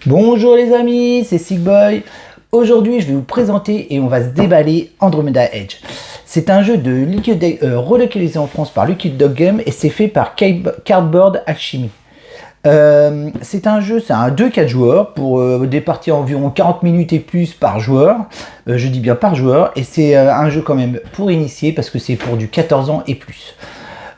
Bonjour les amis, c'est Sigboy. Aujourd'hui, je vais vous présenter et on va se déballer Andromeda Edge. C'est un jeu de relocalisé en France par Lucky Dog Game et c'est fait par Cardboard Alchemy. C'est un 2-4 joueurs pour des parties environ 40 minutes et plus par joueur. Je dis bien par joueur, et c'est un jeu quand même pour initier parce que c'est pour du 14 ans et plus.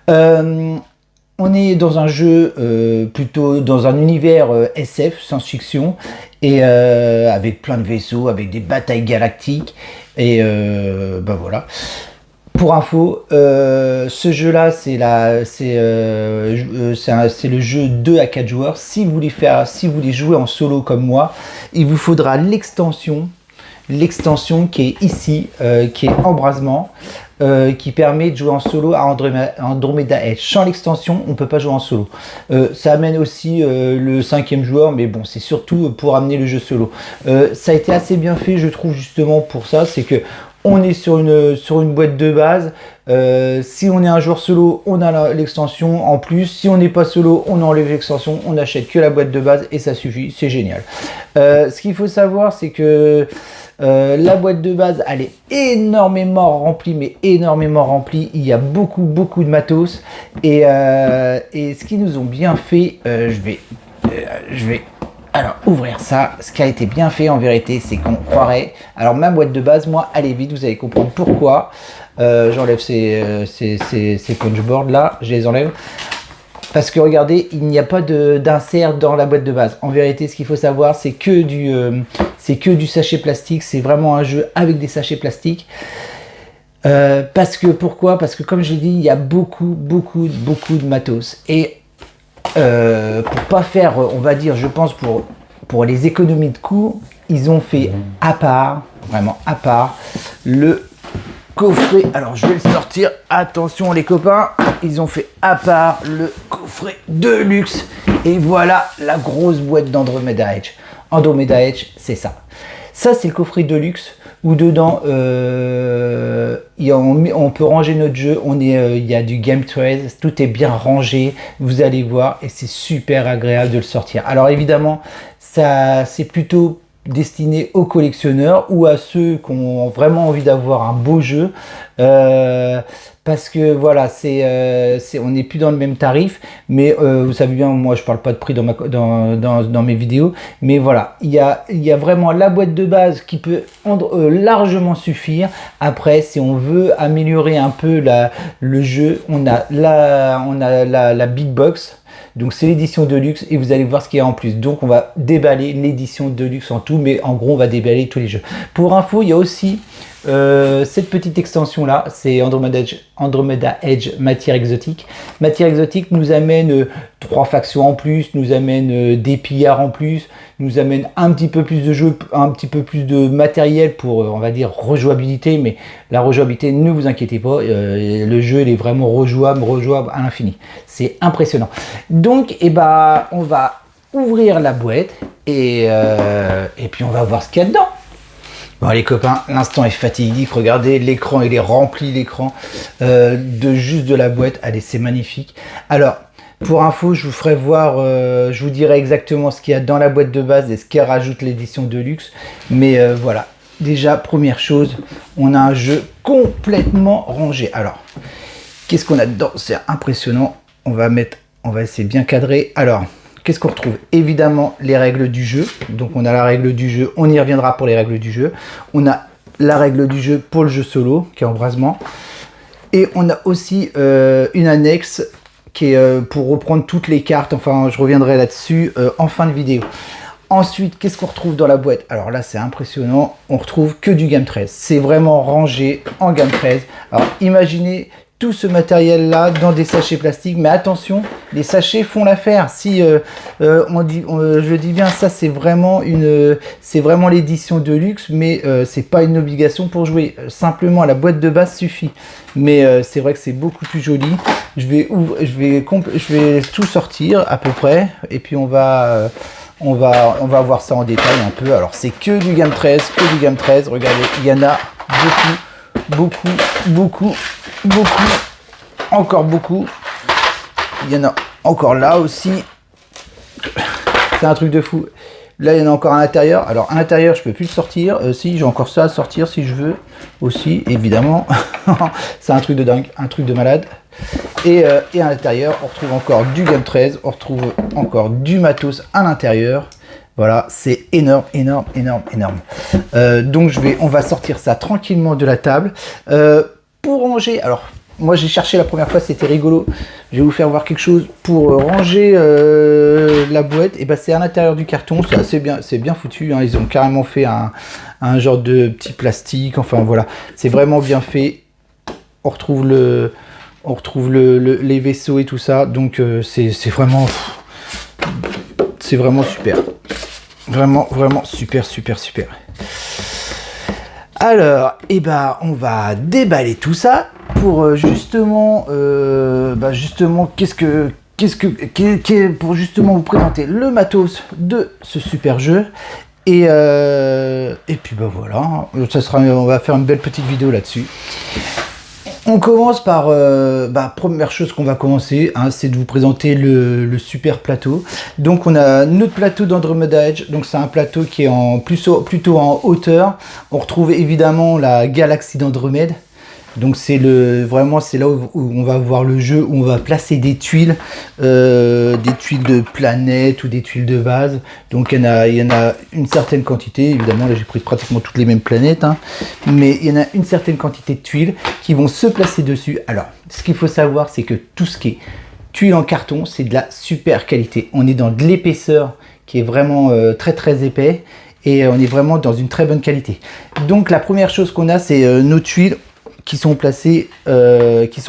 On est dans un jeu plutôt dans un univers SF, science-fiction, et avec plein de vaisseaux, avec des batailles galactiques, et ben voilà. Pour info, ce jeu-là, c'est le jeu 2 à 4 joueurs. Si vous voulez jouer en solo comme moi, il vous faudra l'extension qui est ici, qui est Embrasement. Qui permet de jouer en solo à Andromeda Edge. Sans l'extension, on ne peut pas jouer en solo. Ça amène aussi le 5e joueur, mais bon, c'est surtout pour amener le jeu solo. Ça a été assez bien fait, je trouve, justement pour ça, c'est que on est sur une boîte de base. Si on est un joueur solo, on a l'extension en plus. Si on n'est pas solo, on enlève l'extension, on n'achète que la boîte de base et ça suffit, c'est génial. Ce qu'il faut savoir, c'est que la boîte de base, elle est énormément remplie, mais énormément remplie. Il y a beaucoup de matos. Et ce qu'ils nous ont bien fait, je vais alors ouvrir ça. Ce qui a été bien fait en vérité, c'est qu'on croirait. Alors ma boîte de base, moi, elle est vide. Vous allez comprendre pourquoi. J'enlève ces punchboards là, je les enlève. Parce que regardez, il n'y a pas d'insert dans la boîte de base. En vérité, ce qu'il faut savoir, c'est que du sachet plastique. C'est vraiment un jeu avec des sachets plastiques. Pourquoi? Parce que comme je l'ai dit, il y a beaucoup de matos. Et pour pas faire, on va dire, je pense pour les économies de coûts, ils ont fait à part, vraiment à part, le coffret. Alors je vais le sortir, attention les copains, ils ont fait à part le coffret de luxe et voilà la grosse boîte d'Andromeda Edge. Andromeda Edge, c'est ça. Ça c'est le coffret de luxe où dedans on peut ranger notre jeu. Il y a du game trace, tout est bien rangé, vous allez voir, et c'est super agréable de le sortir. Alors évidemment, ça c'est plutôt destiné aux collectionneurs ou à ceux qui ont vraiment envie d'avoir un beau jeu, parce que voilà, on n'est plus dans le même tarif, mais vous savez bien, moi je parle pas de prix dans mes vidéos, mais voilà, il y a vraiment la boîte de base qui peut largement suffire. Après, si on veut améliorer un peu le jeu, on a la Big Box. Donc c'est l'édition de luxe et vous allez voir ce qu'il y a en plus. Donc on va déballer l'édition de luxe en tout, mais en gros on va déballer tous les jeux. Pour info, il y a aussi cette petite extension là, c'est Andromeda Edge Matière Exotique. Matière Exotique nous amène 3 factions en plus, nous amène des pillards en plus, nous amène un petit peu plus de jeux, un petit peu plus de matériel pour, on va dire, rejouabilité. Mais la rejouabilité, ne vous inquiétez pas, le jeu il est vraiment rejouable à l'infini. C'est impressionnant. Donc, on va ouvrir la boîte et puis on va voir ce qu'il y a dedans. Bon les copains, l'instant est fatidique, regardez l'écran, il est rempli l'écran de la boîte. Allez, c'est magnifique. Alors, pour info, je vous ferai voir, je vous dirai exactement ce qu'il y a dans la boîte de base et ce qu'elle rajoute l'édition de luxe. Mais voilà, déjà, première chose, on a un jeu complètement rangé. Alors, qu'est-ce qu'on a dedans? C'est impressionnant. On va essayer de bien cadrer. Alors, qu'est-ce qu'on retrouve? Évidemment, les règles du jeu. Donc, on a la règle du jeu. On y reviendra pour les règles du jeu. On a la règle du jeu pour le jeu solo, qui est Embrasement. Et on a aussi une annexe qui est pour reprendre toutes les cartes. Enfin, je reviendrai là-dessus en fin de vidéo. Ensuite, qu'est-ce qu'on retrouve dans la boîte? Alors là, c'est impressionnant. On retrouve que du Game 13. C'est vraiment rangé en Game 13. Alors, imaginez tout ce matériel là dans des sachets plastiques, mais attention, les sachets font l'affaire. Si je dis bien, ça c'est vraiment l'édition de luxe, mais c'est pas une obligation pour jouer. Simplement la boîte de base suffit. Mais c'est vrai que c'est beaucoup plus joli. Je vais tout sortir à peu près, et puis on va voir ça en détail un peu. Alors c'est que du Game 13, Regardez, il y en a beaucoup. beaucoup, beaucoup, beaucoup, encore beaucoup. Il y en a encore là aussi. C'est un truc de fou. Là, il y en a encore à l'intérieur. Alors, à l'intérieur, je peux plus le sortir. Si, j'ai encore ça à sortir si je veux. Aussi, évidemment. C'est un truc de dingue, un truc de malade. Et à l'intérieur, on retrouve encore du Game 13. On retrouve encore du matos à l'intérieur. Voilà, c'est énorme, énorme, énorme, énorme. Donc, on va sortir ça tranquillement de la table. Pour ranger, alors... Moi j'ai cherché la première fois, c'était rigolo. Je vais vous faire voir quelque chose pour ranger la boîte. Et ben c'est à l'intérieur du carton, c'est assez bien, c'est bien foutu. Hein. Ils ont carrément fait un genre de petit plastique. Enfin voilà, c'est vraiment bien fait. On retrouve les vaisseaux et tout ça. Donc c'est vraiment super. Vraiment super, super, super. Alors, et ben on va déballer tout ça. Pour justement, pour justement vous présenter le matos de ce super jeu. Et puis bah voilà, on va faire une belle petite vidéo là-dessus. On commence par, première chose qu'on va commencer, hein, c'est de vous présenter le super plateau. Donc on a notre plateau d'Andromeda Edge, donc c'est un plateau qui est plutôt en hauteur. On retrouve évidemment la galaxie d'Andromède. Donc c'est là où on va voir le jeu, où on va placer des tuiles de planètes ou des tuiles de base. Donc il y en a une certaine quantité, évidemment là j'ai pris pratiquement toutes les mêmes planètes, hein, mais il y en a une certaine quantité de tuiles qui vont se placer dessus. Alors ce qu'il faut savoir, c'est que tout ce qui est tuiles en carton, c'est de la super qualité. On est dans de l'épaisseur qui est vraiment très très épais et on est vraiment dans une très bonne qualité. Donc la première chose qu'on a, c'est nos tuiles qui sont placés qui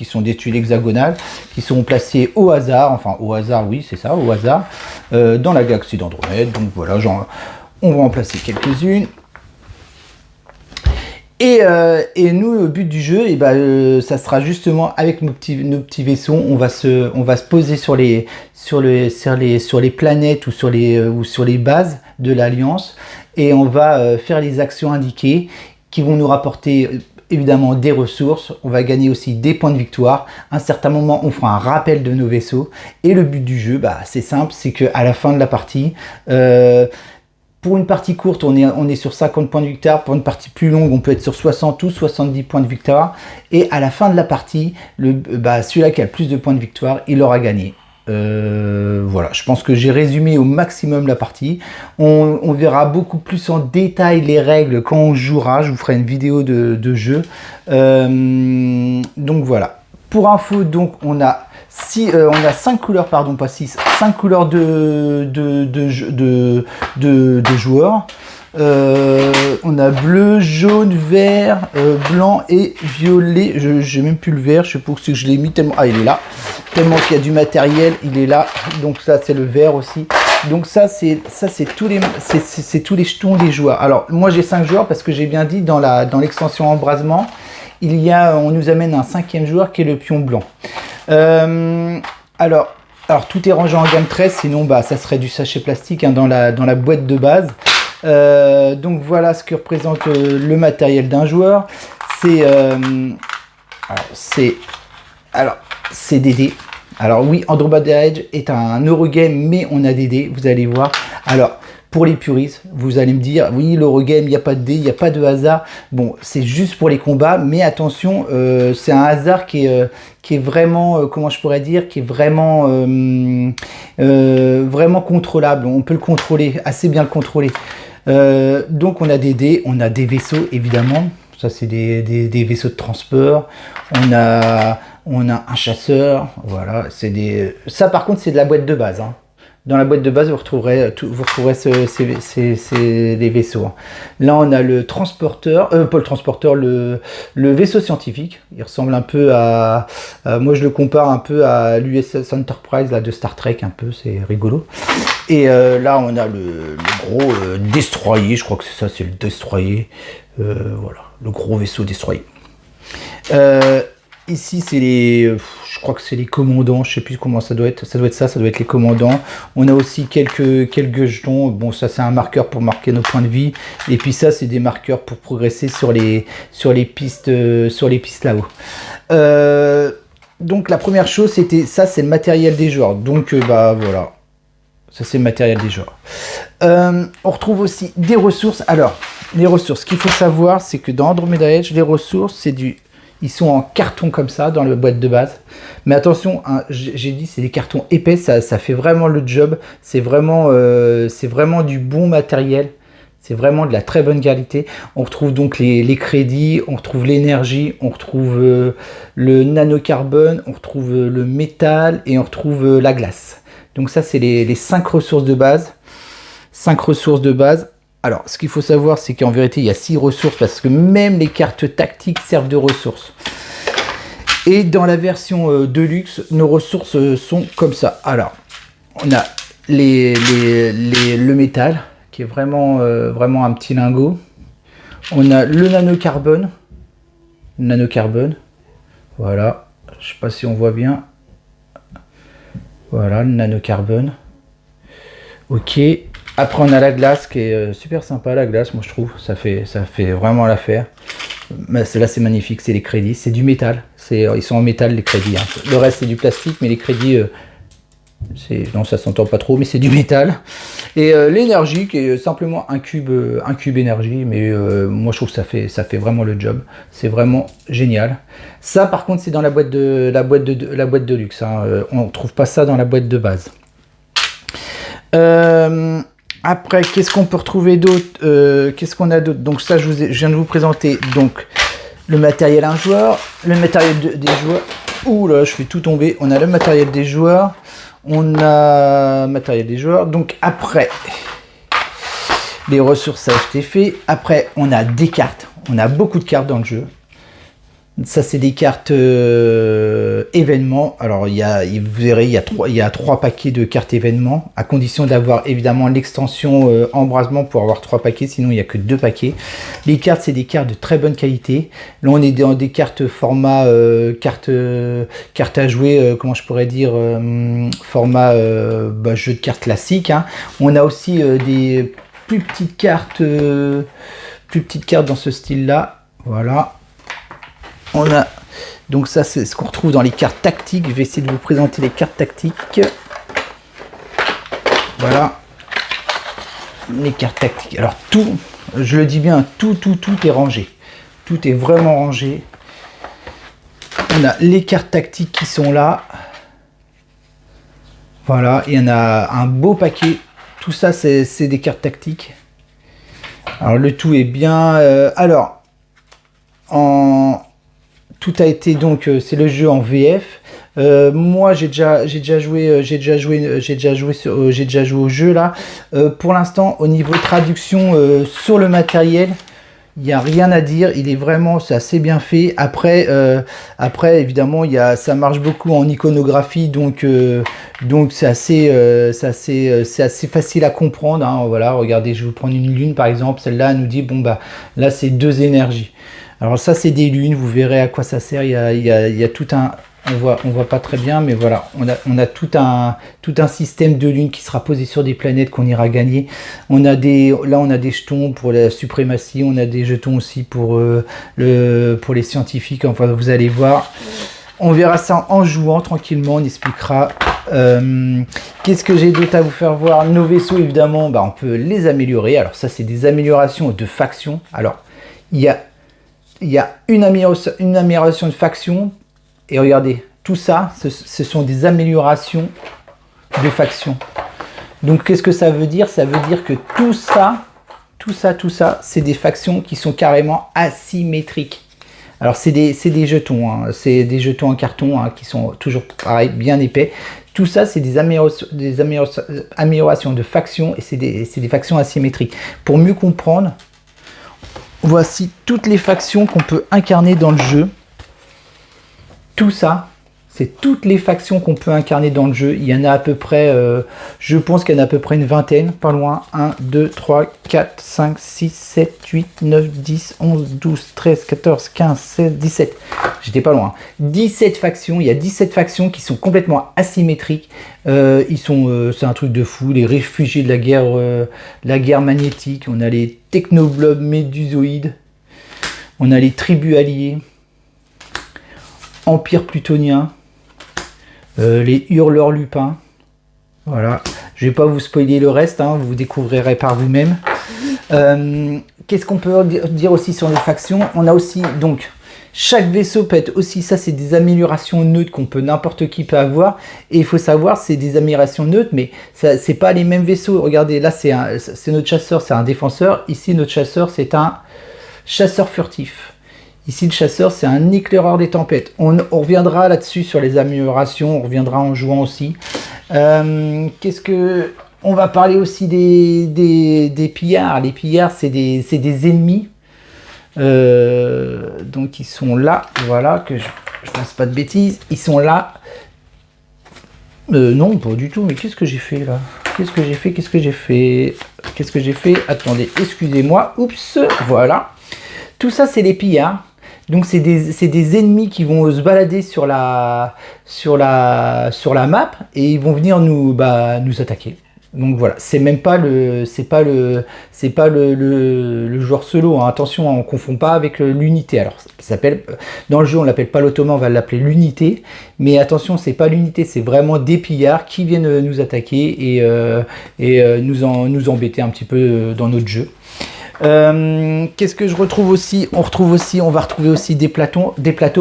sont des tuiles hexagonales, qui sont placées au hasard, enfin au hasard, oui c'est ça, au hasard, dans la galaxie d'Andromède. Donc voilà, on va en placer quelques-unes. Et nous, le but du jeu, ça sera justement avec nos petits vaisseaux, on va se poser sur les planètes ou sur les bases de l'Alliance, et on va faire les actions indiquées qui vont nous rapporter évidemment des ressources. On va gagner aussi des points de victoire. À un certain moment, on fera un rappel de nos vaisseaux. Et le but du jeu, c'est simple, c'est qu'à la fin de la partie, pour une partie courte, on est sur 50 points de victoire. Pour une partie plus longue, on peut être sur 60 ou 70 points de victoire. Et à la fin de la partie, celui-là qui a le plus de points de victoire, il aura gagné. Voilà, je pense que j'ai résumé au maximum la partie. On verra beaucoup plus en détail les règles quand on jouera. Je vous ferai une vidéo de jeu. Donc voilà. Pour info, donc on a 5 couleurs, pardon, pas 6, 5 couleurs de joueurs. On a bleu, jaune, vert, blanc et violet. Je n'ai même plus le vert, je sais pas où c'est que je l'ai mis tellement. Ah, il est là. Tellement qu'il y a du matériel, il est là. Donc ça c'est le vert aussi. Donc ça c'est tous les jetons des joueurs. Alors moi j'ai 5 joueurs parce que j'ai bien dit dans l'extension embrasement, on nous amène un 5e joueur qui est le pion blanc. Alors tout est rangé en gamme 13, sinon ça serait du sachet plastique, hein, dans la boîte de base. Donc voilà ce que représente le matériel d'un joueur. C'est des dés. Alors oui, Andromeda Edge est un Eurogame, mais on a des dés, vous allez voir. Alors pour les puristes, vous allez me dire, oui, l'Eurogame, il n'y a pas de dés, il n'y a pas de hasard. Bon, c'est juste pour les combats, mais attention, c'est un hasard qui est vraiment, comment je pourrais dire, qui est vraiment, vraiment contrôlable. On peut le contrôler, assez bien le contrôler. Donc on a des dés, on a des vaisseaux évidemment, ça c'est des vaisseaux de transport, on a un chasseur, voilà, ça par contre c'est de la boîte de base, hein. Dans la boîte de base vous retrouverez les vaisseaux, hein. Là on a le transporteur, pas le transporteur, le vaisseau scientifique. Il ressemble un peu à moi je le compare un peu à l'USS Enterprise là, de Star Trek, un peu, c'est rigolo. Et là on a le gros destroyer, je crois que c'est ça, c'est le destroyer, voilà, le gros vaisseau destroyer. Ici c'est je je crois que c'est les commandants, je sais plus comment ça doit être ça, ça doit être les commandants. On a aussi quelques jetons, bon ça c'est un marqueur pour marquer nos points de vie, et puis ça c'est des marqueurs pour progresser sur les pistes là-haut. Donc la première chose c'était ça, c'est le matériel des joueurs, donc bah voilà, ça c'est le matériel des joueurs. On retrouve aussi des ressources. Alors les ressources, ce qu'il faut savoir c'est que dans Andromeda Edge, les ressources ils sont en carton comme ça dans la boîte de base. Mais attention, hein, j'ai dit c'est des cartons épais, ça fait vraiment le job. C'est vraiment du bon matériel. C'est vraiment de la très bonne qualité. On retrouve donc les crédits, on retrouve l'énergie, on retrouve le nanocarbone, on retrouve le métal et on retrouve la glace. Donc ça c'est les 5 ressources de base. 5 ressources de base. Alors, ce qu'il faut savoir, c'est qu'en vérité, il y a 6 ressources parce que même les cartes tactiques servent de ressources. Et dans la version Deluxe, nos ressources sont comme ça. Alors, on a le métal, qui est vraiment un petit lingot. On a le nanocarbone. Voilà. Je ne sais pas si on voit bien. Voilà, le nanocarbone. Ok. Après on a la glace qui est super sympa, la glace, moi je trouve, ça fait vraiment l'affaire. Là c'est magnifique, c'est les crédits, c'est du métal, ils sont en métal les crédits, hein. Le reste c'est du plastique, mais les crédits, non ça s'entend pas trop, mais c'est du métal. Et l'énergie qui est simplement un cube énergie, mais moi je trouve que ça fait vraiment le job, c'est vraiment génial. Ça par contre c'est dans la boîte de luxe, hein. On ne trouve pas ça dans la boîte de base. Après, qu'est-ce qu'on peut retrouver d'autre? Qu'est-ce qu'on a d'autre? Donc ça, je viens de vous présenter donc le matériel un joueur, le matériel des joueurs. Ouh là, je fais tout tomber. On a le matériel des joueurs. On a matériel des joueurs. Donc après, les ressources, ça a été fait. Après, on a des cartes. On a beaucoup de cartes dans le jeu. Ça, c'est des cartes événements. Alors, vous verrez, il y a 3 paquets de cartes événements, à condition d'avoir évidemment l'extension embrasement pour avoir 3 paquets, sinon il n'y a que 2 paquets. Les cartes, c'est des cartes de très bonne qualité. Là, on est dans des cartes format cartes à jouer, comment je pourrais dire, format jeu de cartes classique, hein. On a aussi des plus petites cartes dans ce style-là. Voilà. On a donc ça c'est ce qu'on retrouve dans les cartes tactiques. Je vais essayer de vous présenter les cartes tactiques. Voilà les cartes tactiques. Alors tout, je le dis bien, tout est rangé. Tout est vraiment rangé. On a les cartes tactiques qui sont là. Voilà, il y en a un beau paquet. Tout ça c'est des cartes tactiques. Alors le tout est bien. Tout a été donc c'est le jeu en VF. Moi j'ai déjà joué au jeu là. Pour l'instant au niveau traduction sur le matériel, il n'y a rien à dire. C'est assez bien fait. Après évidemment ça marche beaucoup en iconographie, donc c'est assez facile à comprendre, hein. Voilà, regardez, je vais vous prendre une lune par exemple. Celle-là nous dit bon bah là c'est 2 énergies. Alors ça c'est des lunes, vous verrez à quoi ça sert. Il y a tout un, on voit pas très bien, mais voilà, on a tout un système de lunes qui sera posé sur des planètes qu'on ira gagner. On a des jetons pour la suprématie, on a des jetons aussi pour les scientifiques. Enfin vous allez voir, on verra ça en jouant tranquillement, on expliquera. Qu'est-ce que j'ai d'autre à vous faire voir? Nos vaisseaux évidemment, on peut les améliorer. Alors ça c'est des améliorations de factions. Alors il y a une amélioration de faction, et regardez, tout ça, ce sont des améliorations de faction. Donc qu'est-ce que ça veut dire? Ça veut dire que tout ça, c'est des factions qui sont carrément asymétriques. Alors c'est des jetons, hein, c'est des jetons en carton, hein, qui sont toujours pareil, bien épais. Tout ça, c'est des améliorations de factions, et c'est des factions asymétriques. Pour mieux comprendre, voici toutes les factions qu'on peut incarner dans le jeu. Tout ça, C'est toutes les factions qu'on peut incarner dans le jeu. Il y en a à peu près, je pense qu'il y en a à peu près une vingtaine, pas loin. 1, 2, 3, 4, 5, 6, 7, 8, 9, 10, 11, 12, 13, 14, 15, 16, 17. J'étais pas loin. 17 factions. Il y a 17 factions qui sont complètement asymétriques. C'est un truc de fou. Les réfugiés de la guerre magnétique. On a les technoblobs médusoïdes. On a les tribus alliées. Empire plutonien. Les hurleurs lupins. Voilà. Je vais pas vous spoiler le reste. Hein, vous découvrirez par vous-même. Qu'est-ce qu'on peut dire aussi sur les factions? On a aussi donc chaque vaisseau peut être aussi, ça c'est des améliorations neutres qu'on peut, n'importe qui peut avoir, et il faut savoir c'est des améliorations neutres, mais ça c'est pas les mêmes vaisseaux. Regardez là, c'est notre chasseur, c'est un défenseur. Ici notre chasseur c'est un chasseur furtif. Ici le chasseur c'est un éclaireur des tempêtes. On reviendra là-dessus sur les améliorations, on reviendra en jouant aussi. Qu'est-ce que on va parler aussi des pillards. Les pillards c'est des ennemis. Donc ils sont là, voilà, que je fasse pas de bêtises, ils sont là. Non, pas du tout, mais qu'est-ce que j'ai fait là? Qu'est-ce que j'ai fait? Attendez, excusez-moi, oups, voilà. Tout ça, c'est les pillards. Donc c'est des ennemis qui vont se balader sur la map et ils vont venir nous attaquer. Donc voilà, c'est pas le joueur solo, hein. Attention, on ne confond pas avec l'unité. Alors, ça s'appelle dans le jeu, on l'appelle pas l'automat, on va l'appeler l'unité. Mais attention, c'est pas l'unité, c'est vraiment des pillards qui viennent nous attaquer et nous embêter un petit peu dans notre jeu. Qu'est-ce que je retrouve aussi? On va retrouver aussi des plateaux,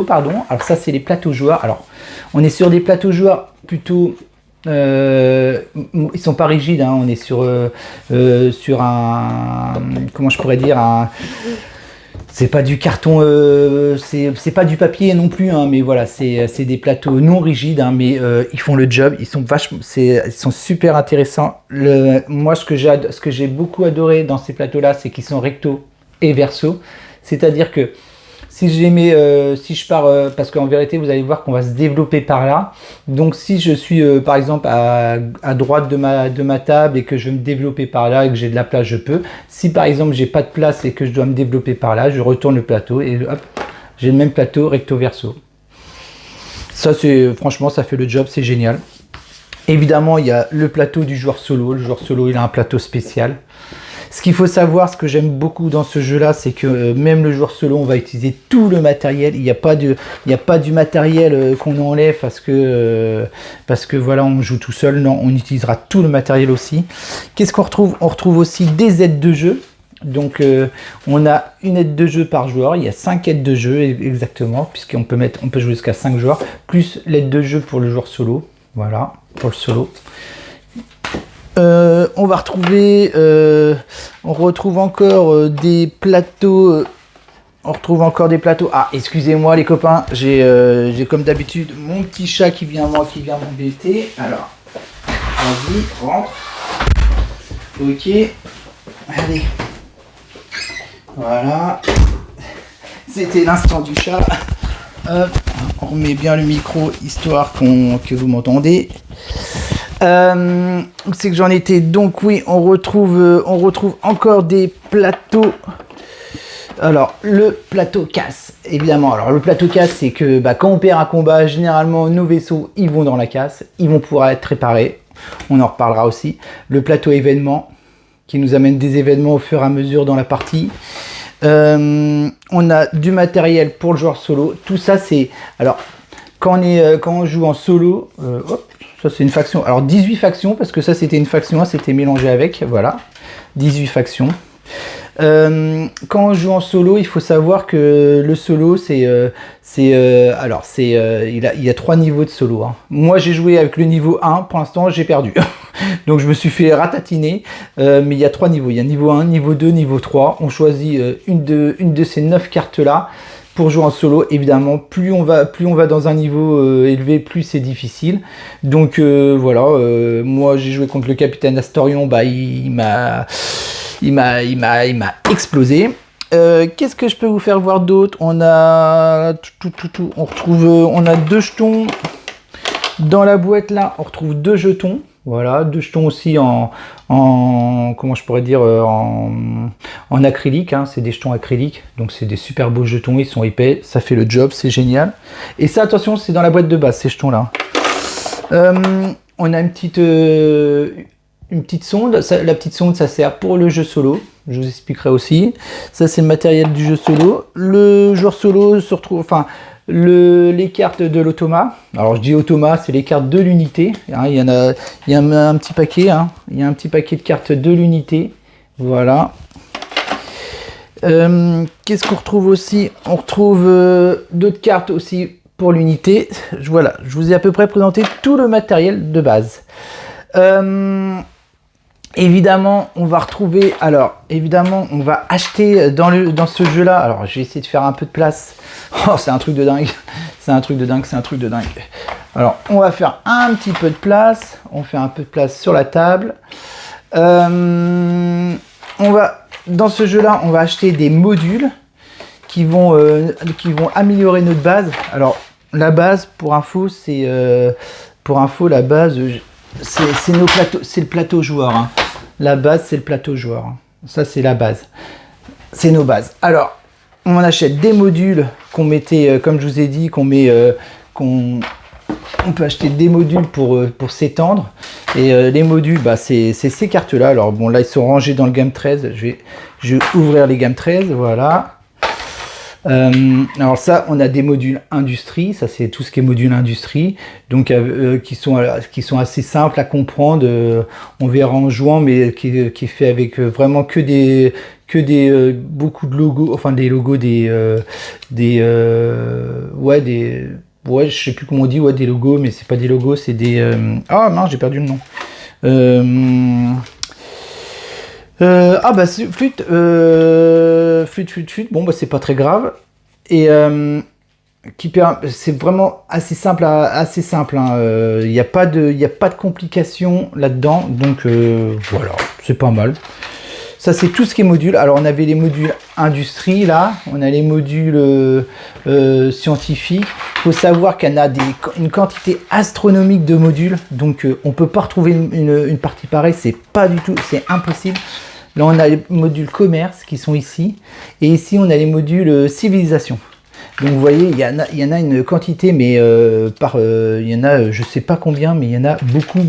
pardon. Alors ça, c'est les plateaux joueurs. Alors, on est sur des plateaux joueurs plutôt. Ils sont pas rigides, hein. On est sur un, comment je pourrais dire, c'est pas du carton, c'est pas du papier non plus, hein, mais voilà, c'est des plateaux non rigides, hein, mais ils font le job, ils sont super intéressants. Moi, ce que j'ai beaucoup adoré dans ces plateaux-là, c'est qu'ils sont recto et verso, c'est-à-dire que si je pars, parce qu'en vérité, vous allez voir qu'on va se développer par là. Donc, si je suis, par exemple, à droite de ma table et que je veux me développer par là et que j'ai de la place, je peux. Si, par exemple, j'ai pas de place et que je dois me développer par là, je retourne le plateau et hop, j'ai le même plateau recto-verso. Ça, franchement, ça fait le job, c'est génial. Évidemment, il y a le plateau du joueur solo. Le joueur solo, il a un plateau spécial. Ce qu'il faut savoir, ce que j'aime beaucoup dans ce jeu-là, c'est que même le joueur solo, on va utiliser tout le matériel. Il n'y a pas du matériel qu'on enlève parce que voilà, on joue tout seul. Non, on utilisera tout le matériel aussi. Qu'est-ce qu'on retrouve? On retrouve aussi des aides de jeu. Donc, on a une aide de jeu par joueur. Il y a 5 aides de jeu exactement, puisqu'on peut jouer jusqu'à 5 joueurs, plus l'aide de jeu pour le joueur solo. Voilà, pour le solo. On va retrouver, on retrouve encore des plateaux. On retrouve encore des plateaux. Ah, excusez-moi les copains, j'ai comme d'habitude mon petit chat qui vient m'embêter. Alors, vas-y, rentre. Ok. Allez. Voilà. C'était l'instant du chat. Hop. On remet bien le micro histoire que vous m'entendez. C'est que j'en étais, donc oui, on retrouve encore des plateaux. Alors le plateau casse, évidemment. Alors le plateau casse, c'est que quand on perd un combat, généralement nos vaisseaux ils vont dans la casse, ils vont pouvoir être réparés, on en reparlera aussi. Le plateau événement qui nous amène des événements au fur et à mesure dans la partie. On a du matériel pour le joueur solo, tout ça c'est, alors quand on joue en solo, hop, ça c'est une faction, alors 18 factions, parce que ça c'était une faction, c'était mélangé avec, voilà, 18 factions. Quand on joue en solo, il faut savoir que le solo, il y a 3 niveaux de solo, hein. Moi j'ai joué avec le niveau 1, pour l'instant j'ai perdu. Donc je me suis fait ratatiner, mais il y a 3 niveaux, il y a niveau 1, niveau 2, niveau 3. On choisit une de ces 9 cartes là pour jouer en solo. Évidemment, plus on va dans un niveau élevé, plus c'est difficile. Donc voilà, moi j'ai joué contre le capitaine Astorion, il m'a explosé. Qu'est-ce que je peux vous faire voir d'autre? On a on a 2 jetons. Dans la boîte là, on retrouve 2 jetons. Voilà, 2 jetons aussi en comment je pourrais dire, en acrylique, hein. C'est des jetons acryliques, donc c'est des super beaux jetons, ils sont épais, ça fait le job, c'est génial. Et ça, attention, c'est dans la boîte de base, ces jetons là. On a une petite sonde. La petite sonde, ça sert pour le jeu solo. Je vous expliquerai aussi. Ça, c'est le matériel du jeu solo. Le joueur solo se retrouve, enfin, les cartes de l'automa. Alors, je dis automa, c'est les cartes de l'unité. Hein, il y a un petit paquet. Hein. Il y a un petit paquet de cartes de l'unité. Voilà. Qu'est-ce qu'on retrouve aussi? On retrouve d'autres cartes aussi pour l'unité. Voilà, je vous ai à peu près présenté tout le matériel de base. Évidemment, on va retrouver, alors évidemment, on va acheter dans ce jeu-là. Alors, je vais essayer de faire un peu de place. Oh, c'est un truc de dingue. C'est un truc de dingue, c'est un truc de dingue. Alors, on va faire un petit peu de place. On fait un peu de place sur la table. Dans ce jeu-là, on va acheter des modules qui vont améliorer notre base. Alors, la base, pour info, la base, c'est nos plateaux, c'est le plateau joueur. Hein. La base, c'est le plateau joueur. Hein. Ça, c'est la base. C'est nos bases. Alors, on achète des modules qu'on mettait, comme je vous ai dit, on peut acheter des modules pour s'étendre. Et les modules, bah, c'est ces cartes-là. Alors, bon, là, ils sont rangés dans le Game 13. Je vais ouvrir les Game 13. Voilà. Alors ça, on a des modules industrie, ça c'est tout ce qui est module industrie, donc qui sont assez simples à comprendre. On verra en jouant, mais qui est fait avec vraiment que des beaucoup de logos, enfin des logos, je sais plus comment on dit, des logos, mais c'est pas des logos, c'est des ah mince, j'ai perdu le nom. Flûte, bon bah c'est pas très grave. Et c'est vraiment assez simple, hein. Il n'y a pas de complications là-dedans, donc voilà, c'est pas mal. Ça c'est tout ce qui est module. Alors on avait les modules industrie là, on a les modules scientifiques. Il faut savoir qu'il y en a une quantité astronomique de modules, donc on peut pas retrouver une partie pareille, c'est impossible. Là on a les modules commerce qui sont ici, et ici on a les modules civilisation. Donc vous voyez, il y en a une quantité, mais il y en a je sais pas combien, mais il y en a beaucoup.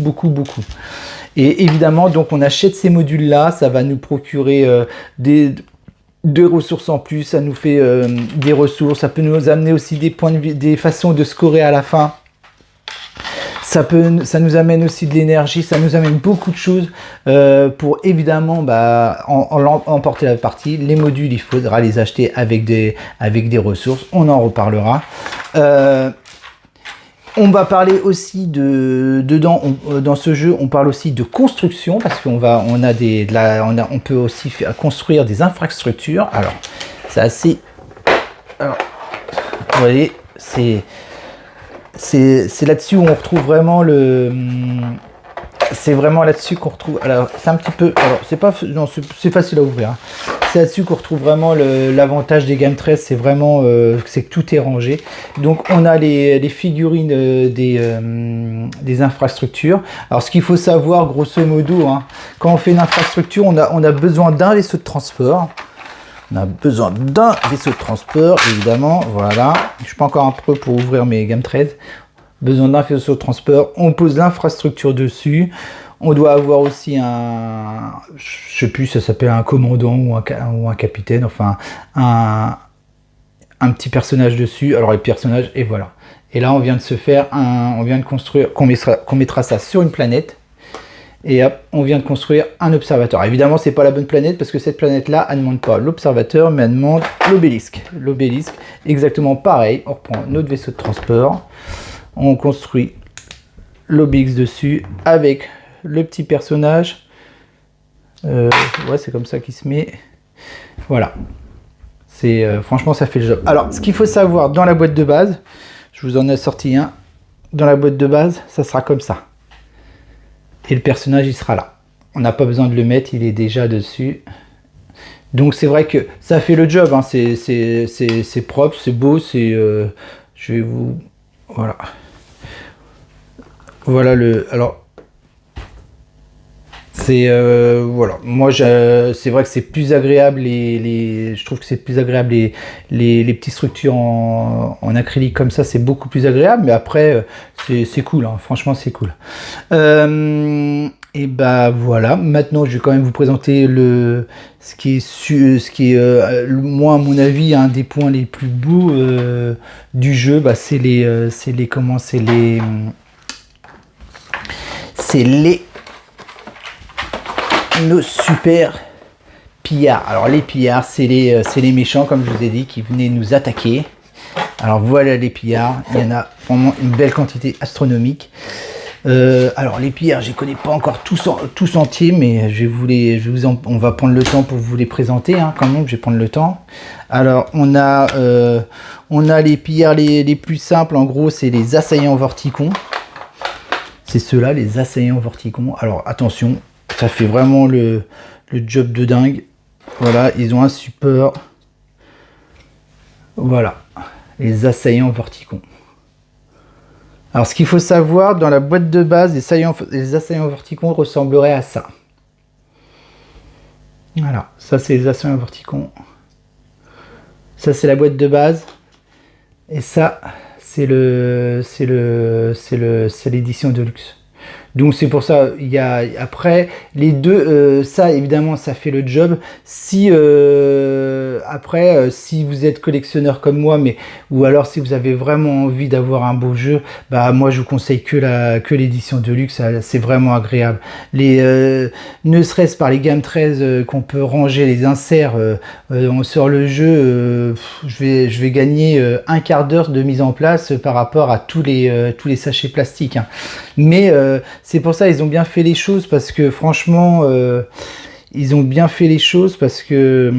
Et évidemment, donc on achète ces modules-là, ça va nous procurer des ressources en plus, ça nous fait des ressources, ça peut nous amener aussi des points de vie, des façons de scorer à la fin. Ça nous amène aussi de l'énergie, ça nous amène beaucoup de choses pour évidemment emporter la partie. Les modules, il faudra les acheter avec des ressources, on en reparlera. On va parler aussi dans ce jeu, on parle aussi de construction, parce qu'on peut aussi construire des infrastructures. Alors, c'est assez... Alors, vous voyez, c'est là-dessus où on retrouve vraiment c'est vraiment là-dessus qu'on retrouve... Alors, c'est un petit peu... Alors, c'est facile à ouvrir. Hein. C'est là-dessus qu'on retrouve vraiment l'avantage des Game 13, c'est vraiment c'est que tout est rangé. Donc, on a les figurines des infrastructures. Alors, ce qu'il faut savoir, grosso modo, hein, quand on fait une infrastructure, on a besoin d'un vaisseau de transport. On a besoin d'un vaisseau de transport, évidemment. Voilà. Je suis pas encore un peu pour ouvrir mes Game 13. Besoin d'un vaisseau de transport. On pose l'infrastructure dessus. On doit avoir aussi je sais plus, ça s'appelle un commandant ou un capitaine. Enfin, un petit personnage dessus. Alors les personnages, et voilà. Et là, on vient de construire, qu'on mettra ça sur une planète. Et hop, on vient de construire un observateur. Évidemment, c'est pas la bonne planète parce que cette planète-là, elle ne demande pas l'observateur, mais elle demande l'obélisque. L'obélisque, exactement pareil. On reprend notre vaisseau de transport. On construit l'obélisque dessus avec le petit personnage. Ouais, c'est comme ça qu'il se met. Voilà. Franchement, ça fait le job. Alors, ce qu'il faut savoir dans la boîte de base, je vous en ai sorti un. Dans la boîte de base, ça sera comme ça. Et le personnage, il sera là. On n'a pas besoin de le mettre, il est déjà dessus. Donc c'est vrai que ça fait le job. Hein. C'est propre, c'est beau, je vais vous... Voilà. Voilà alors, c'est voilà. Moi, c'est vrai que c'est plus agréable je trouve que c'est plus agréable les petites structures en acrylique comme ça, c'est beaucoup plus agréable. Mais après, c'est cool. Hein, franchement, c'est cool. Et bah voilà. Maintenant, je vais quand même vous présenter ce qui est moi à mon avis un des points les plus beaux du jeu. Bah, c'est nos super pillards. Alors les pillards, c'est les méchants, comme je vous ai dit, qui venaient nous attaquer. Alors voilà les pillards, il y en a vraiment une belle quantité astronomique. Alors les pillards, je les connais pas encore tous entiers, mais on va prendre le temps pour vous les présenter, hein, quand même, je vais prendre le temps. Alors on a les pillards les plus simples, en gros c'est les assaillants vorticons. C'est ceux-là, les assaillants vorticons. Alors attention, ça fait vraiment le job de dingue. Voilà, ils ont un support. Voilà, les assaillants vorticons. Alors ce qu'il faut savoir, dans la boîte de base, les assaillants vorticons ressembleraient à ça. Voilà, ça c'est les assaillants vorticons. Ça c'est la boîte de base. Et ça, c'est l'édition de luxe. Donc c'est pour ça, il y a après les deux, ça évidemment ça fait le job. Si si vous êtes collectionneur comme moi, ou alors si vous avez vraiment envie d'avoir un beau jeu, bah moi je vous conseille que l'édition de luxe, c'est vraiment agréable. Ne serait-ce par les gammes 13 qu'on peut ranger les inserts sur le jeu, je vais gagner un quart d'heure de mise en place par rapport à tous les sachets plastiques. Hein. Mais c'est pour ça ils ont bien fait les choses, parce que franchement ils ont bien fait les choses parce que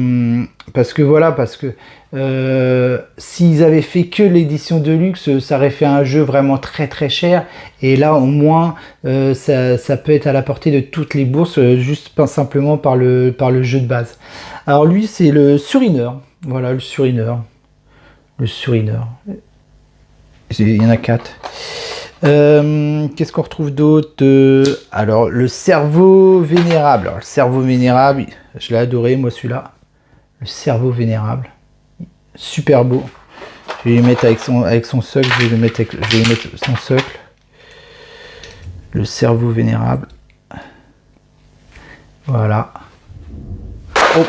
s'ils avaient fait que l'édition de luxe, ça aurait fait un jeu vraiment très très cher, et là au moins ça peut être à la portée de toutes les bourses, juste pas simplement par le jeu de base. Alors lui c'est le Surineur, voilà le Surineur. Il y en a 4. Qu'est-ce qu'on retrouve d'autre? Alors le cerveau vénérable. Alors, le cerveau vénérable, je l'ai adoré moi celui-là. Le cerveau vénérable, super beau. Je vais le mettre avec son socle. Je vais le mettre son socle. Le cerveau vénérable. Voilà. Oh.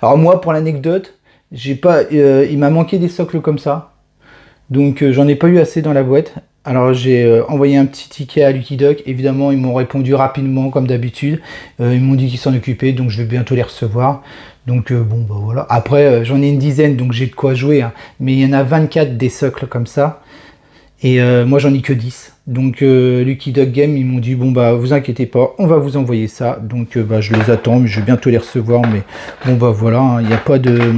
Alors moi, pour l'anecdote, il m'a manqué des socles comme ça. Donc j'en ai pas eu assez dans la boîte. Alors j'ai envoyé un petit ticket à Lucky Duck. Évidemment, ils m'ont répondu rapidement comme d'habitude. Ils m'ont dit qu'ils s'en occupaient, donc je vais bientôt les recevoir. Donc bon bah voilà. Après j'en ai une dizaine, donc j'ai de quoi jouer. Hein. Mais il y en a 24 des socles comme ça. Et moi j'en ai que 10. Donc Lucky Duck Game, ils m'ont dit bon bah vous inquiétez pas, on va vous envoyer ça. Donc bah je les attends, mais je vais bientôt les recevoir. Mais bon bah voilà, hein, il n'y a pas de...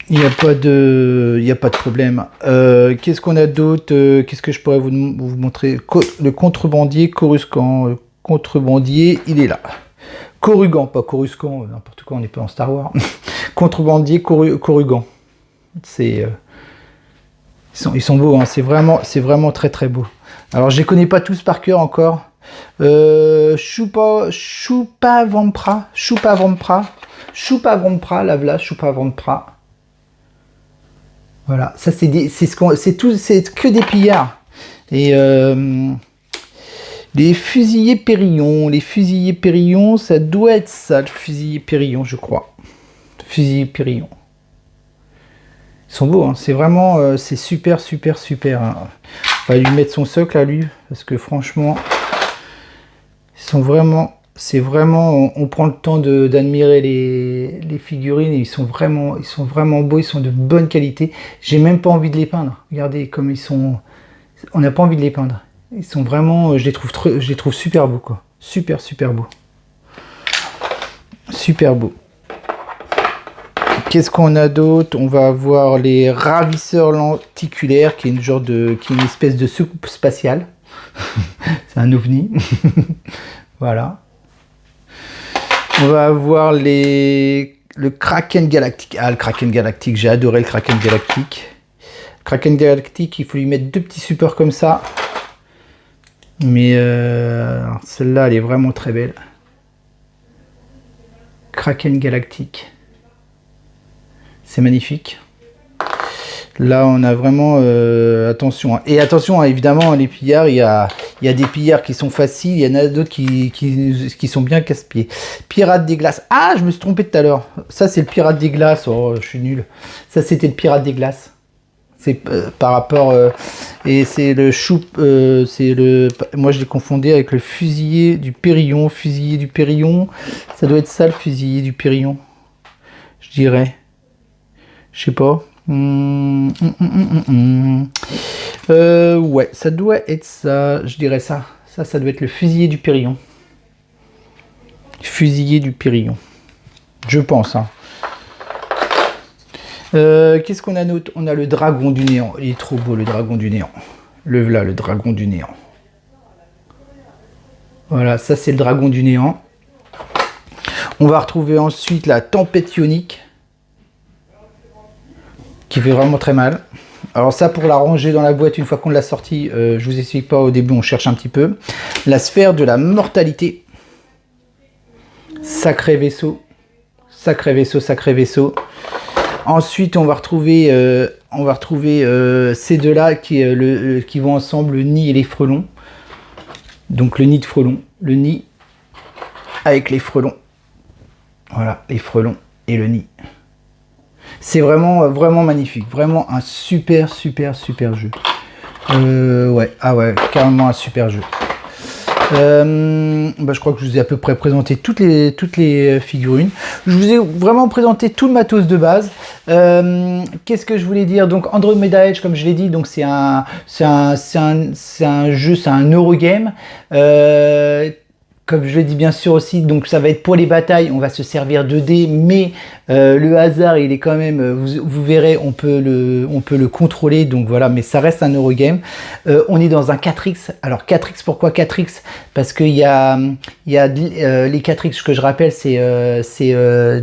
Il n'y a pas de problème. Qu'est-ce qu'on a d'autre? Qu'est-ce que je pourrais vous montrer? Le contrebandier Coruscant. Le contrebandier, il est là. Corrugan, pas Coruscant, n'importe quoi, on n'est pas en Star Wars. Contrebandier Corrugan. Ils sont beaux, hein, c'est vraiment très très beau. Alors je les connais pas tous par cœur encore. Choupa Vampra, Lavla, Choupa Vampra. Voilà, ça c'est que des pillards. Et les fusiliers Périllon, ça doit être ça, le fusilier Périllon, je crois. Fusilier Périllon. Ils sont beaux, hein. C'est vraiment, c'est super. Hein. On va lui mettre son socle à lui, parce que franchement, c'est vraiment, on prend le temps d'admirer les figurines, et ils sont vraiment beaux, ils sont de bonne qualité. J'ai même pas envie de les peindre. Regardez comme ils sont, on n'a pas envie de les peindre. Ils sont vraiment, je les trouve super beaux, quoi. Super beaux. Super beaux. Qu'est-ce qu'on a d'autre? On va avoir les ravisseurs lenticulaires, qui est une espèce de soucoupe spatiale. C'est un ovni. Voilà. On va avoir le Kraken Galactique. Ah, le Kraken Galactique, j'ai adoré le Kraken Galactique. Kraken Galactique, il faut lui mettre 2 petits supports comme ça. Mais celle-là, elle est vraiment très belle. Kraken Galactique. C'est magnifique. Là, on a vraiment attention. Et attention, évidemment, les pillards, il y a des pillards qui sont faciles, il y en a d'autres qui sont bien casse-pieds. Pirate des glaces. Ah, je me suis trompé tout à l'heure. Ça, c'est le pirate des glaces. Oh, je suis nul. Ça, c'était le pirate des glaces. C'est par rapport... et c'est le chou... moi, je l'ai confondu avec le fusilier du Périllon. Fusilier du Périllon. Ça doit être ça, le fusilier du Périllon. Je dirais. Je sais pas. Ouais, ça doit être ça, je dirais ça. Ça doit être le fusilier du Périllon. Fusilier du Périllon. Je pense. Hein. Qu'est-ce qu'on a d'autre? On a le dragon du néant. Il est trop beau, le dragon du néant. Là, le dragon du néant. Voilà, ça c'est le dragon du néant. On va retrouver ensuite la tempête ionique. Qui fait vraiment très mal. Alors ça, pour la ranger dans la boîte une fois qu'on l'a sortie, je vous explique pas, au début on cherche un petit peu. La sphère de la mortalité. Sacré vaisseau. Sacré vaisseau, sacré vaisseau. Ensuite on va retrouver ces deux-là qui vont ensemble, le nid et les frelons. Donc le nid de frelons. Le nid avec les frelons. Voilà, les frelons et le nid. C'est vraiment, vraiment magnifique. Vraiment un super, super, super jeu. Ouais, ah ouais, carrément un super jeu. Je crois que je vous ai à peu près présenté toutes les figurines. Je vous ai vraiment présenté tout le matos de base. Qu'est-ce que je voulais dire? Donc Andromeda Edge, comme je l'ai dit, donc c'est un jeu, c'est un Eurogame. Comme je le dis bien sûr aussi, donc ça va être pour les batailles, on va se servir de dés, mais le hasard, il est quand même, vous verrez, on peut le contrôler, donc voilà, mais ça reste un Eurogame. On est dans un 4X. Alors 4X, pourquoi 4X? Parce qu'il y a les 4X que je rappelle, c'est de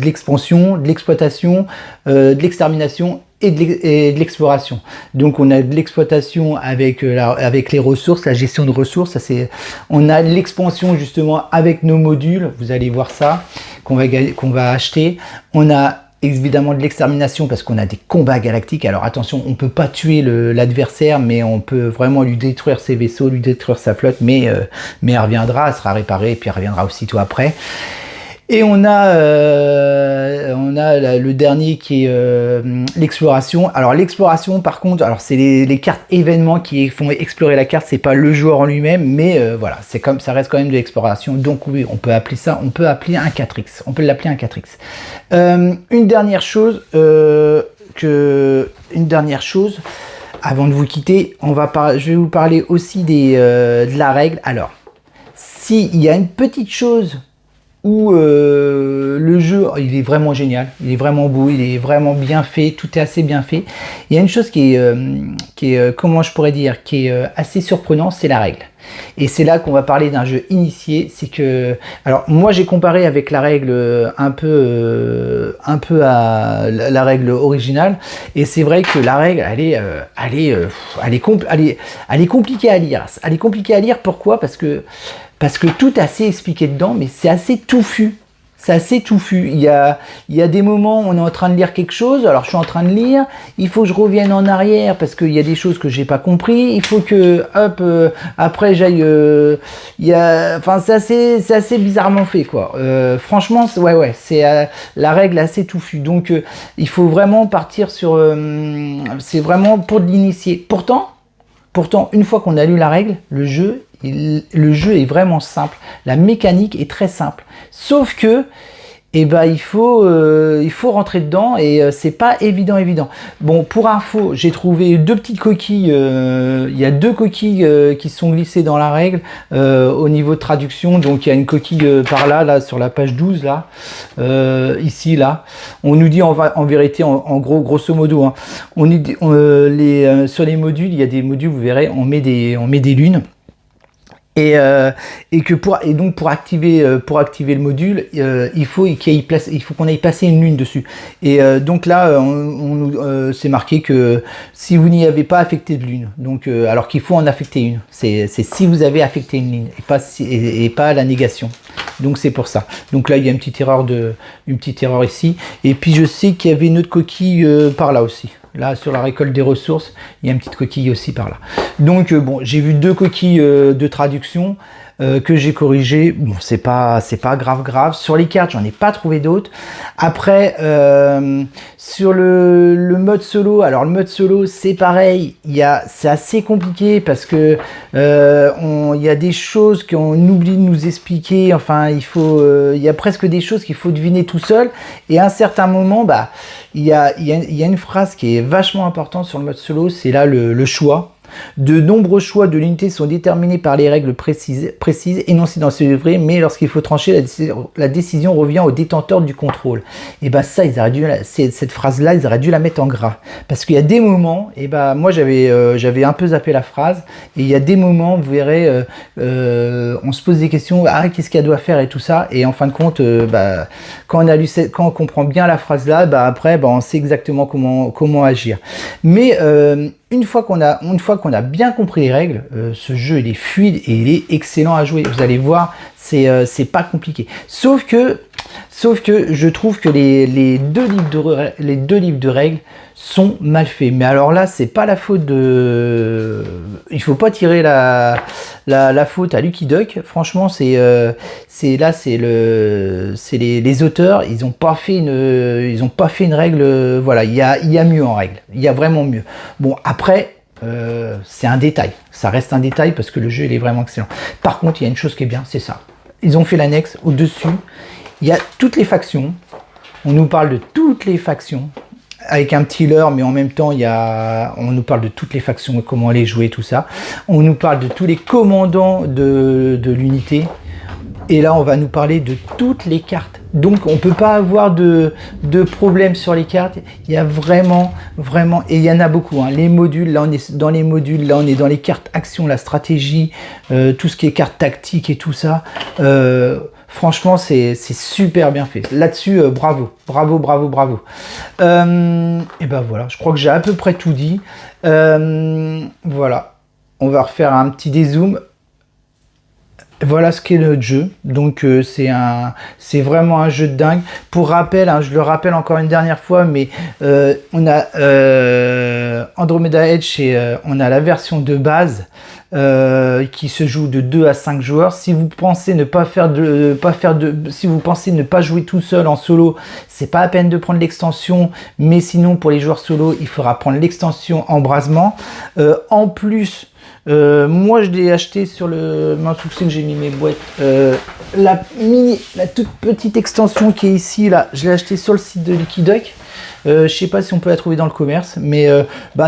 l'expansion, de l'exploitation, de l'extermination et de l'exploration. Donc on a de l'exploitation avec les ressources, la gestion de ressources. On a l'expansion justement avec nos modules. Vous allez voir ça qu'on va acheter. On a évidemment de l'extermination parce qu'on a des combats galactiques. Alors attention, on peut pas tuer l'adversaire, mais on peut vraiment lui détruire ses vaisseaux, lui détruire sa flotte. Mais elle reviendra, elle sera réparée et puis elle reviendra aussitôt après. Et on a le dernier qui est l'exploration. Alors l'exploration, par contre, alors c'est les cartes événements qui font explorer la carte. C'est pas le joueur en lui-même, mais voilà, ça reste quand même de l'exploration. Donc oui, on peut appeler ça, on peut appeler un 4X. On peut l'appeler un 4X. Une dernière chose avant de vous quitter, je vais vous parler aussi de la règle. Alors, s'il y a une petite chose où le jeu, il est vraiment génial, il est vraiment beau, il est vraiment bien fait, tout est assez bien fait. Il y a une chose qui est comment je pourrais dire, qui est assez surprenante, c'est la règle. Et c'est là qu'on va parler d'un jeu initié. C'est que, alors moi j'ai comparé avec la règle un peu à la règle originale, et c'est vrai que la règle elle est compliquée à lire. Elle est compliquée à lire. Pourquoi? Parce que tout est assez expliqué dedans, mais c'est assez touffu. C'est assez touffu. Il y a des moments où on est en train de lire quelque chose. Alors je suis en train de lire, il faut que je revienne en arrière parce qu'il y a des choses que j'ai pas compris. Il faut que après j'aille. Enfin c'est assez bizarrement fait quoi. Franchement ouais c'est la règle assez touffue. Donc il faut vraiment partir sur. C'est vraiment pour de l'initié. Pourtant une fois qu'on a lu la règle, le jeu est vraiment simple. La mécanique est très simple. Sauf que, il faut rentrer dedans et c'est pas évident. Bon, pour info, j'ai trouvé 2 petites coquilles. Il y a 2 coquilles qui sont glissées dans la règle au niveau de traduction. Donc il y a une coquille par là sur la page 12 là, ici là. On nous dit en vérité, en gros, grosso modo, hein, sur les modules, il y a des modules, vous verrez, on met des lunes. Et donc pour activer le module, il faut qu'on aille placer une lune dessus. Et donc là, c'est marqué que si vous n'y avez pas affecté de lune, donc alors qu'il faut en affecter une. C'est si vous avez affecté une ligne et pas la négation. Donc c'est pour ça. Donc là il y a une petite erreur ici. Et puis je sais qu'il y avait une autre coquille par là aussi. Là, sur la récolte des ressources, il y a une petite coquille aussi par là. Donc, bon, j'ai vu 2 coquilles de traduction que j'ai corrigées. Bon, c'est pas grave. Sur les cartes, j'en ai pas trouvé d'autres. Après, sur le mode solo, alors le mode solo, c'est pareil. C'est assez compliqué parce que il y a des choses qu'on oublie de nous expliquer. Enfin, il y a presque des choses qu'il faut deviner tout seul. Et à un certain moment, bah, il y a une phrase qui est vachement importante sur le mode solo, c'est là le choix. De nombreux choix de l'unité sont déterminés par les règles précises énoncées dans ce livret, mais lorsqu'il faut trancher, la décision revient au détenteur du contrôle. Et bah ça, cette phrase-là, ils auraient dû la mettre en gras. Parce qu'il y a des moments, et bah moi j'avais un peu zappé la phrase, et il y a des moments, vous verrez, on se pose des questions, qu'est-ce qu'elle doit faire et tout ça, et en fin de compte, quand on comprend bien la phrase-là, après, on sait exactement comment agir. Mais une fois qu'on a bien compris les règles, ce jeu il est fluide et il est excellent à jouer. Vous allez voir, c'est pas compliqué. Sauf que je trouve que les deux livres de règles sont mal faits. Mais alors là, c'est pas la faute de... Il faut pas tirer la faute à Lucky Duck. Franchement, c'est les auteurs. Ils ont pas fait une règle. Voilà, il y a mieux en règle. Il y a vraiment mieux. Bon, après, c'est un détail. Ça reste un détail parce que le jeu il est vraiment excellent. Par contre, il y a une chose qui est bien, c'est ça. Ils ont fait l'annexe au-dessus. Il y a toutes les factions. On nous parle de toutes les factions. Avec un petit leurre, mais en même temps, on nous parle de toutes les factions, comment les jouer, tout ça. On nous parle de tous les commandants de l'unité. Et là, on va nous parler de toutes les cartes. Donc, on ne peut pas avoir de problème sur les cartes. Il y a vraiment, et il y en a beaucoup. Hein. Les modules, là, on est dans les modules. Là, on est dans les cartes action, la stratégie, tout ce qui est cartes tactiques et tout ça. Franchement, c'est super bien fait. Là-dessus, bravo. Et ben voilà, je crois que j'ai à peu près tout dit. Voilà, on va refaire un petit dézoom. Voilà ce qu'est notre jeu. Donc c'est vraiment un jeu de dingue. Pour rappel, hein, je le rappelle encore une dernière fois, mais on a Andromeda Edge et on a la version de base qui se joue de 2 à 5 joueurs. Si vous pensez si vous pensez ne pas jouer tout seul en solo, c'est pas la peine de prendre l'extension. Mais sinon, pour les joueurs solo, il faudra prendre l'extension embrasement. En plus, moi je l'ai acheté sur le succès que j'ai mis mes boîtes, la toute petite extension qui est ici là, je l'ai acheté sur le site de Lucky Duck. Je sais pas si on peut la trouver dans le commerce, mais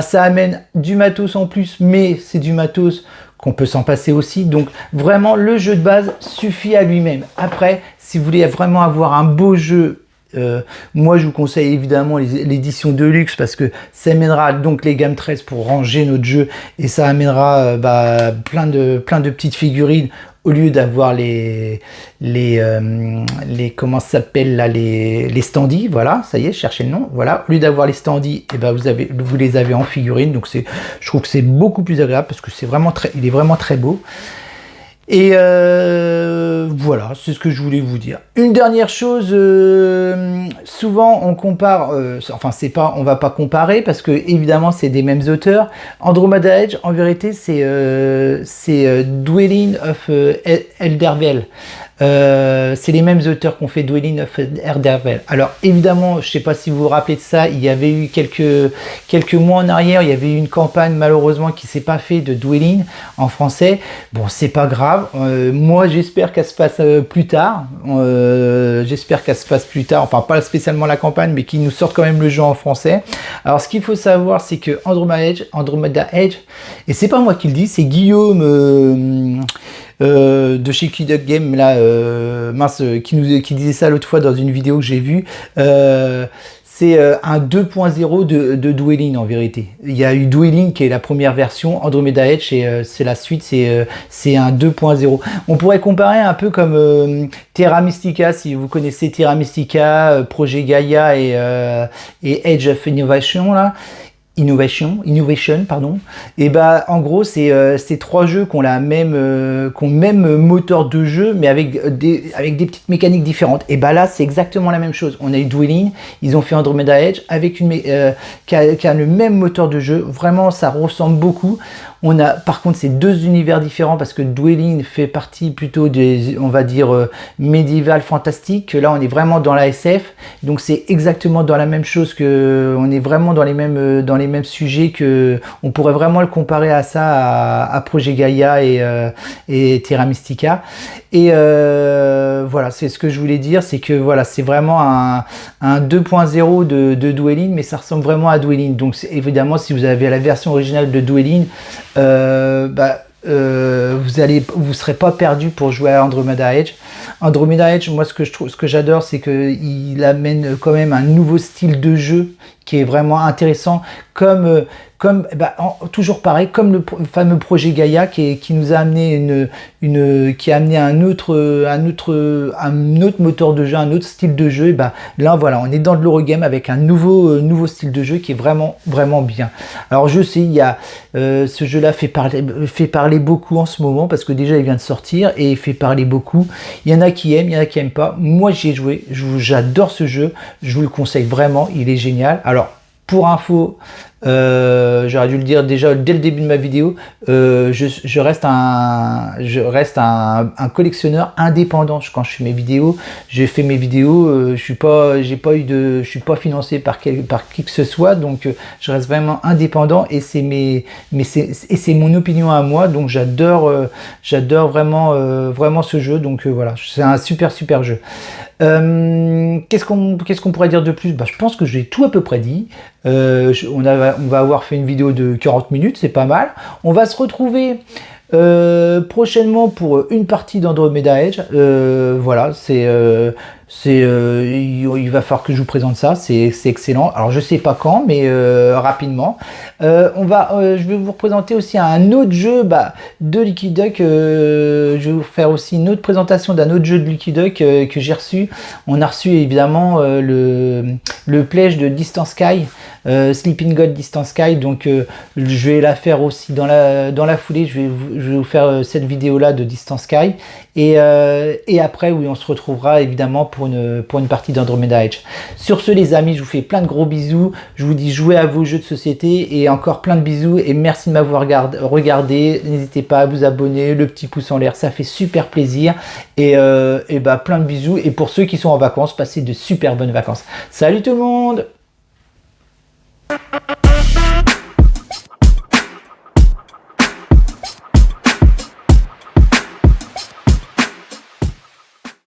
ça amène du matos en plus, mais c'est du matos qu'on peut s'en passer aussi. Donc vraiment le jeu de base suffit à lui-même. Après, si vous voulez vraiment avoir un beau jeu, moi je vous conseille évidemment l'édition Deluxe parce que ça amènera donc les gammes 13 pour ranger notre jeu et ça amènera plein de petites figurines au lieu d'avoir les comment ça s'appelle là, les standees. Voilà, ça y est, je cherchais le nom. Voilà, au lieu d'avoir les standees, et vous les avez en figurine. Donc je trouve que c'est beaucoup plus agréable parce que il est vraiment très beau. Et voilà, c'est ce que je voulais vous dire. Une dernière chose, souvent on compare, on va pas comparer parce que évidemment c'est des mêmes auteurs. Andromeda Edge, en vérité, c'est Dwelling of Eldervale. C'est les mêmes auteurs qui ont fait Dwelling of Eldervale. Alors évidemment, je sais pas si vous vous rappelez de ça, il y avait eu quelques mois en arrière, il y avait eu une campagne malheureusement qui s'est pas fait de Dwelling en français. Bon, c'est pas grave. Moi, j'espère qu'elle se fasse plus tard. Enfin pas spécialement la campagne, mais qu'ils nous sortent quand même le jeu en français. Alors ce qu'il faut savoir, c'est que Andromeda Edge, et c'est pas moi qui le dis, c'est Guillaume de chez Lucky Duck Game là, qui disait ça l'autre fois dans une vidéo que j'ai vue. c'est un 2.0 de Dwelling en vérité. Il y a eu Dwelling qui est la première version, Andromeda Edge c'est la suite, c'est un 2.0. On pourrait comparer un peu comme Terra Mystica, si vous connaissez Terra Mystica, Projet Gaia et Edge of Innovation là. Innovation, pardon. Et bah en gros c'est ces trois jeux qui ont la même qui ont le même moteur de jeu mais avec des petites mécaniques différentes. Et bah là c'est exactement la même chose. On a eu Dwelling, ils ont fait Andromeda Edge avec une qui a le même moteur de jeu. Vraiment ça ressemble beaucoup. On a par contre ces deux univers différents parce que Dwelling fait partie plutôt des, on va dire médiéval fantastique. Là on est vraiment dans la SF, donc c'est exactement dans la même chose, que on est vraiment dans les mêmes sujets, que on pourrait vraiment le comparer à ça, à Projet Gaia et Terra Mystica. Et voilà, c'est ce que je voulais dire, c'est que voilà, c'est vraiment un 2.0 de Dwelling, mais ça ressemble vraiment à Dwelling. Donc évidemment si vous avez la version originale de Dwelling, vous serez pas perdu pour jouer à Andromeda Edge. Andromeda Edge, moi ce que j'adore, c'est qu'il amène quand même un nouveau style de jeu qui est vraiment intéressant, toujours pareil, comme le fameux projet Gaia qui nous a amené qui a amené un autre moteur de jeu, un autre style de jeu. Et là voilà, on est dans de l'Eurogame avec un nouveau style de jeu qui est vraiment bien. Alors je sais, il y a ce jeu là fait parler beaucoup en ce moment parce que déjà il vient de sortir et il fait parler beaucoup. Il y en a qui aiment, il y en a qui aiment pas. Moi j'y ai joué, j'adore ce jeu, je vous le conseille vraiment, il est génial. Alors pour info, j'aurais dû le dire déjà dès le début de ma vidéo, je reste un collectionneur indépendant. Quand je fais mes vidéos, je fais mes vidéos, je suis pas financé par qui que ce soit, donc je reste vraiment indépendant et c'est mon opinion à moi, donc j'adore vraiment ce jeu, donc voilà, c'est un super jeu. Qu'est-ce qu'on pourrait dire de plus? Je pense que j'ai tout à peu près dit. On va avoir fait une vidéo de 40 minutes, c'est pas mal. On va se retrouver prochainement pour une partie d'Andromeda Edge. Voilà, il va falloir que je vous présente ça, c'est excellent. Alors je sais pas quand, mais rapidement. Je vais vous représenter aussi un autre jeu de Lucky Duck. Je vais vous faire aussi une autre présentation d'un autre jeu de Lucky Duck que j'ai reçu. On a reçu évidemment le pledge de Distant Sky, Sleeping God Distant Sky. Donc je vais la faire aussi dans la foulée. Je vais vous faire cette vidéo là de Distant Sky. Et après, oui, on se retrouvera évidemment pour une partie d'Andromeda Edge. Sur ce, les amis, je vous fais plein de gros bisous. Je vous dis jouez à vos jeux de société et encore plein de bisous. Et merci de m'avoir regardé. N'hésitez pas à vous abonner, le petit pouce en l'air, ça fait super plaisir. Et plein de bisous. Et pour ceux qui sont en vacances, passez de super bonnes vacances. Salut tout le monde!